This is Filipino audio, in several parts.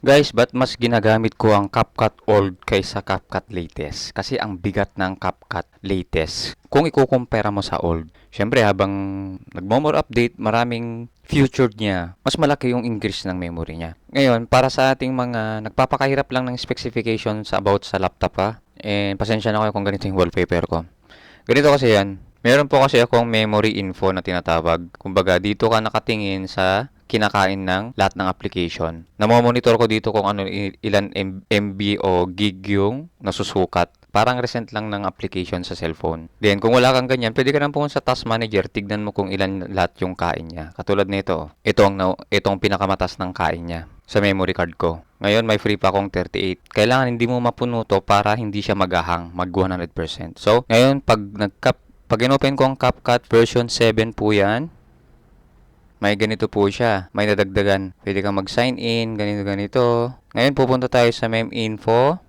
Guys, ba't mas ginagamit ko ang CapCut Old kaysa CapCut Latest? Kasi ang bigat ng CapCut Latest kung ikukumpara mo sa old. Siyempre, habang nagmo-more update, maraming feature niya, mas malaki yung increase ng memory niya. Ngayon, para sa ating mga nagpapakahirap lang ng specifications about sa laptop and pasensya na kayo kung ganito yung wallpaper ko. Ganito kasi yan. Meron po kasi akong memory info na tinatawag. Kumbaga, dito ka nakatingin sa kinakain ng lahat ng application. Namomonitor ko dito kung ilan MB o gig yung nasusukat. Parang recent lang ng application sa cellphone. Then, kung wala kang ganyan, pwede ka nang pumunta sa Task Manager, tignan mo kung ilan lahat yung kain niya. Katulad nito, itong pinakamatas ng kain niya sa memory card ko. Ngayon, may free pa akong 38. Kailangan hindi mo mapuno to para hindi siya maghahang, mag 100%. So, ngayon, pag inopen ko ang CapCut version 7 po yan, may ganito po siya. May nadagdagan. Pwede kang mag-sign in, ganito. Ngayon, pupunta tayo sa MemInfo.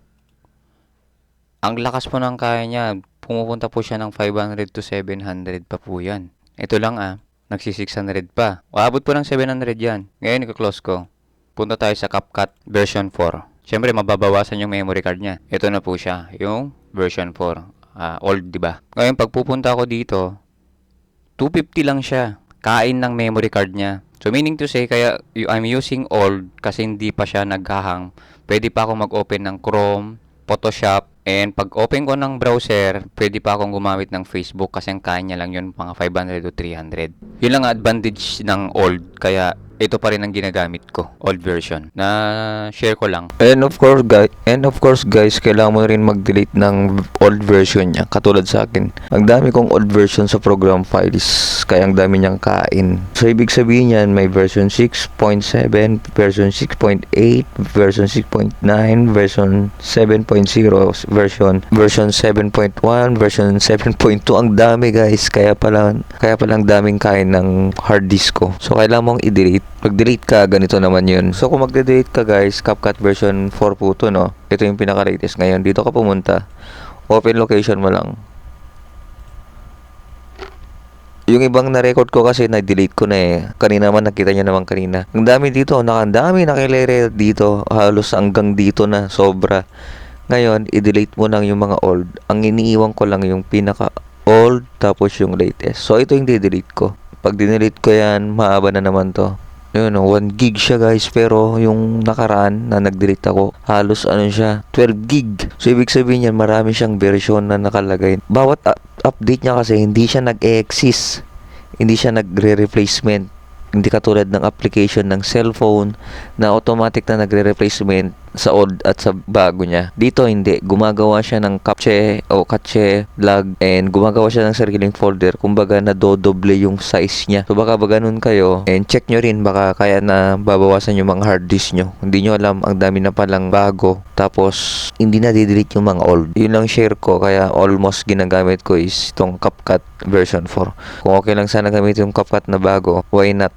Ang lakas po ng kaya niya. Pumupunta po siya ng 500 to 700 pa po yan. Ito lang nagsi 600 pa. Uabot po ng 700 yan. Ngayon, i-close ko. Punta tayo sa CapCut version 4. Siyempre, mababawasan yung memory card niya. Ito na po siya, yung version 4. Old, di ba? Ngayon, pag pupunta ako dito, 250 lang siya. Kain ng memory card niya. So, meaning to say, kaya I'm using old kasi hindi pa siya naghahang. Pwede pa ako mag-open ng Chrome, Photoshop, and pag open ko ng browser, pwede pa akong gumamit ng Facebook kasi ang kaya niya lang yun mga 500 to 300. Yun lang ang advantage ng old. Kaya ito pa rin ang ginagamit ko, old version. Na share ko lang. And of course guys, kailangan mo rin mag-delete ng old version niya. Katulad sa akin, ang dami kong old version sa program files, kaya ang dami niyang kain. So ibig sabihin niyan, may version 6.7, version 6.8, version 6.9, version 7.0, version 7.1, version 7.2. Ang dami guys, kaya pala ang daming kain ng hard disk ko. So kailangan mong i-delete. Pag-delete ka, ganito naman yun. So, kung mag-delete ka guys, CapCut version 4 po to, no? Ito yung pinaka-latest. Ngayon, dito ka pumunta. Open location mo lang. Yung ibang na-record ko kasi, na-delete ko na eh. Kanina man, nakita nyo naman kanina. Ang dami dito, ang dami nakilere dito. Halos hanggang dito na, sobra. Ngayon, i-delete mo lang yung mga old. Ang iniiwan ko lang yung pinaka-old, tapos yung latest. So, ito yung di-delete ko. Pag dinelete ko yan, mahaba na naman to. Yun, 1 gig siya guys, pero yung nakaraan na nag-delete ako, halos siya, 12 gig. So, ibig sabihin yan, marami siyang version na nakalagay. Bawat update niya kasi, hindi siya nag-exist. Hindi siya nagre-replacement. Hindi katulad ng application ng cellphone na automatic na nagre-replacement sa old at sa bago niya. Dito hindi. Gumagawa siya ng cache log, and gumagawa siya ng sariling folder. Kumbaga nadodoble yung size niya. So baka ba ganun kayo, and check nyo rin, baka kaya na babawasan yung mga hard disk nyo. Hindi nyo alam, ang dami na palang bago. Tapos hindi na di-delete yung mga old. Yun lang share ko, kaya almost ginagamit ko is itong CapCut version 4. Kung okay lang sana gamitin yung CapCut na bago, why not?